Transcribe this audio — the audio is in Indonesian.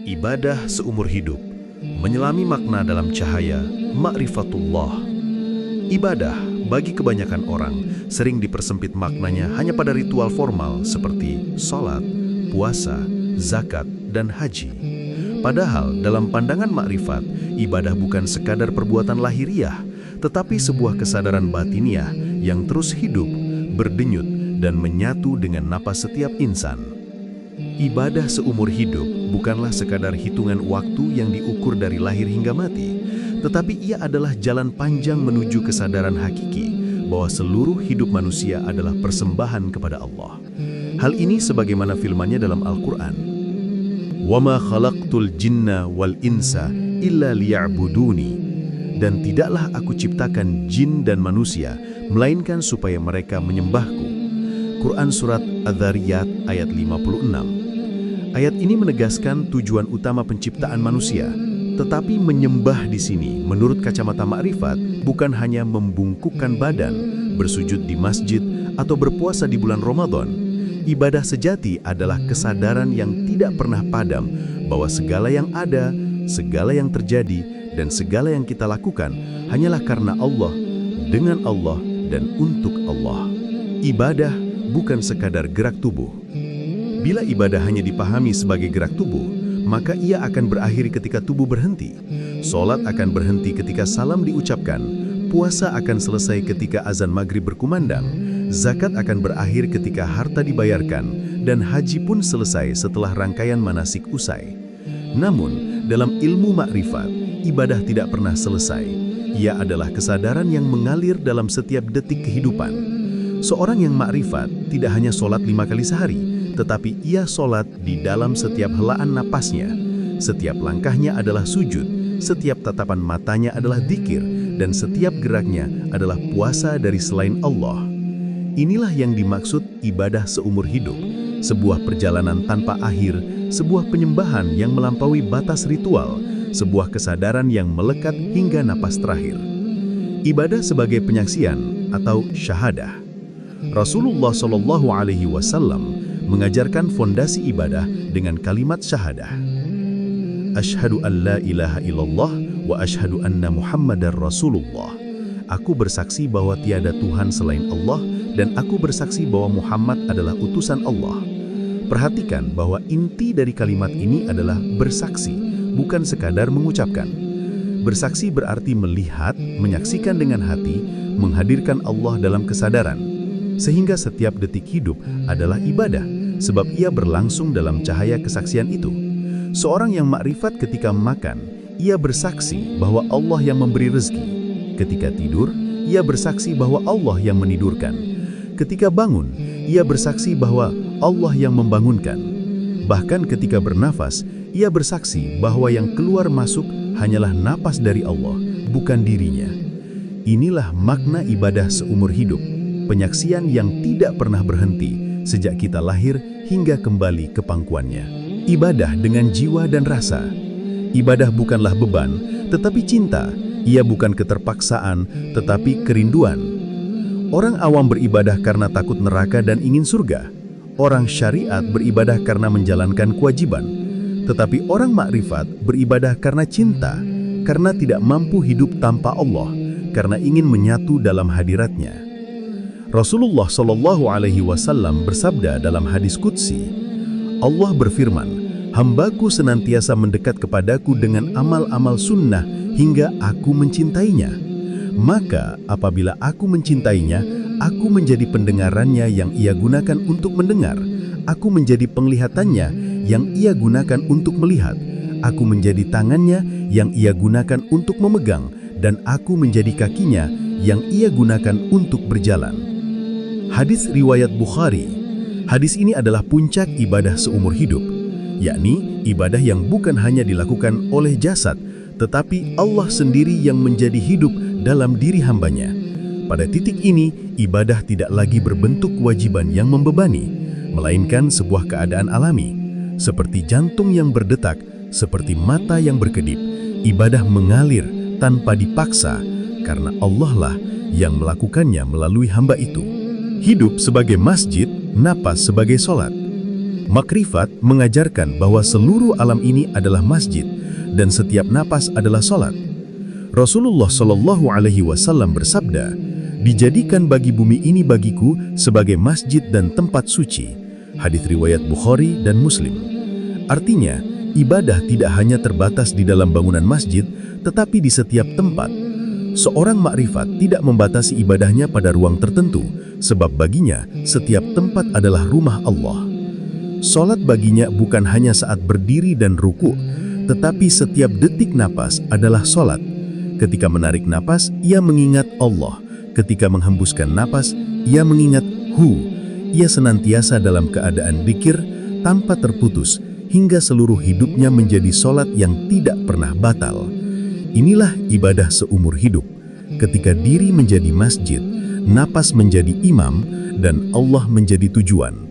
Ibadah seumur hidup, menyelami makna dalam cahaya ma'rifatullah. Ibadah bagi kebanyakan orang sering dipersempit maknanya hanya pada ritual formal seperti sholat, puasa, zakat, dan haji. Padahal dalam pandangan makrifat, ibadah bukan sekadar perbuatan lahiriah, tetapi sebuah kesadaran batiniah yang terus hidup, berdenyut, dan menyatu dengan napas setiap insan. Ibadah seumur hidup bukanlah sekadar hitungan waktu yang diukur dari lahir hingga mati, tetapi ia adalah jalan panjang menuju kesadaran hakiki bahwa seluruh hidup manusia adalah persembahan kepada Allah. Hal ini sebagaimana firman-Nya dalam Al-Quran. وَمَا خَلَقْتُ الْجِنَّ وَالْإِنسَ إِلَّا لِيَعْبُدُونِي. Dan tidaklah aku ciptakan jin dan manusia, melainkan supaya mereka menyembahku. Quran Surat Adz-Dzariyat ayat 56. Ayat ini menegaskan tujuan utama penciptaan manusia, tetapi menyembah di sini menurut kacamata makrifat bukan hanya membungkukkan badan, bersujud di masjid, atau berpuasa di bulan Ramadan. Ibadah sejati adalah kesadaran yang tidak pernah padam bahwa segala yang ada, segala yang terjadi, dan segala yang kita lakukan hanyalah karena Allah, dengan Allah, dan untuk Allah. Ibadah bukan sekadar gerak tubuh. Bila ibadah hanya dipahami sebagai gerak tubuh, maka ia akan berakhir ketika tubuh berhenti. Sholat akan berhenti ketika salam diucapkan, puasa akan selesai ketika azan maghrib berkumandang, zakat akan berakhir ketika harta dibayarkan, dan haji pun selesai setelah rangkaian manasik usai. Namun, dalam ilmu makrifat, ibadah tidak pernah selesai. Ia adalah kesadaran yang mengalir dalam setiap detik kehidupan. Seorang yang makrifat tidak hanya sholat 5 kali sehari, tetapi ia sholat di dalam setiap helaan napasnya. Setiap langkahnya adalah sujud, setiap tatapan matanya adalah dzikir, dan setiap geraknya adalah puasa dari selain Allah. Inilah yang dimaksud ibadah seumur hidup, sebuah perjalanan tanpa akhir, sebuah penyembahan yang melampaui batas ritual, sebuah kesadaran yang melekat hingga napas terakhir. Ibadah sebagai penyaksian atau syahadah. Rasulullah SAW mengajarkan fondasi ibadah dengan kalimat syahadah. Asyhadu an la ilaha illallah wa asyhadu anna Muhammadar Rasulullah. Aku bersaksi bahwa tiada Tuhan selain Allah dan aku bersaksi bahwa Muhammad adalah utusan Allah. Perhatikan bahwa inti dari kalimat ini adalah bersaksi, bukan sekadar mengucapkan. Bersaksi berarti melihat, menyaksikan dengan hati, menghadirkan Allah dalam kesadaran. Sehingga setiap detik hidup adalah ibadah, sebab ia berlangsung dalam cahaya kesaksian itu. Seorang yang makrifat ketika makan, ia bersaksi bahwa Allah yang memberi rezeki. Ketika tidur, ia bersaksi bahwa Allah yang menidurkan. Ketika bangun, ia bersaksi bahwa Allah yang membangunkan. Bahkan ketika bernafas, ia bersaksi bahwa yang keluar masuk hanyalah napas dari Allah, bukan dirinya. Inilah makna ibadah seumur hidup, penyaksian yang tidak pernah berhenti sejak kita lahir hingga kembali ke pangkuannya. Ibadah dengan jiwa dan rasa. Ibadah bukanlah beban, tetapi cinta. Ia bukan keterpaksaan, tetapi kerinduan. Orang awam beribadah karena takut neraka dan ingin surga. Orang syariat beribadah karena menjalankan kewajiban. Tetapi orang makrifat beribadah karena cinta, karena tidak mampu hidup tanpa Allah, karena ingin menyatu dalam hadiratnya. Rasulullah SAW bersabda dalam hadis qudsi, Allah berfirman, hambaku senantiasa mendekat kepadaku dengan amal-amal sunnah hingga aku mencintainya. Maka apabila aku mencintainya, aku menjadi pendengarannya yang ia gunakan untuk mendengar, aku menjadi penglihatannya yang ia gunakan untuk melihat, aku menjadi tangannya yang ia gunakan untuk memegang, dan aku menjadi kakinya yang ia gunakan untuk berjalan. Hadis riwayat Bukhari. Hadis ini adalah puncak ibadah seumur hidup, yakni ibadah yang bukan hanya dilakukan oleh jasad, tetapi Allah sendiri yang menjadi hidup dalam diri hambanya. Pada titik ini, ibadah tidak lagi berbentuk kewajiban yang membebani, melainkan sebuah keadaan alami, seperti jantung yang berdetak, seperti mata yang berkedip. Ibadah mengalir tanpa dipaksa, karena Allah lah yang melakukannya melalui hamba itu. Hidup sebagai masjid, napas sebagai sholat. Makrifat mengajarkan bahwa seluruh alam ini adalah masjid dan setiap napas adalah solat. Rasulullah Shallallahu Alaihi Wasallam bersabda, "Dijadikan bagi bumi ini bagiku sebagai masjid dan tempat suci." Hadits riwayat Bukhari dan Muslim. Artinya, ibadah tidak hanya terbatas di dalam bangunan masjid, tetapi di setiap tempat. Seorang makrifat tidak membatasi ibadahnya pada ruang tertentu, sebab baginya setiap tempat adalah rumah Allah. Salat baginya bukan hanya saat berdiri dan ruku', tetapi setiap detik napas adalah salat. Ketika menarik napas, ia mengingat Allah. Ketika menghembuskan napas, ia mengingat Hu. Ia senantiasa dalam keadaan dzikir tanpa terputus, hingga seluruh hidupnya menjadi salat yang tidak pernah batal. Inilah ibadah seumur hidup. Ketika diri menjadi masjid, napas menjadi imam, dan Allah menjadi tujuan.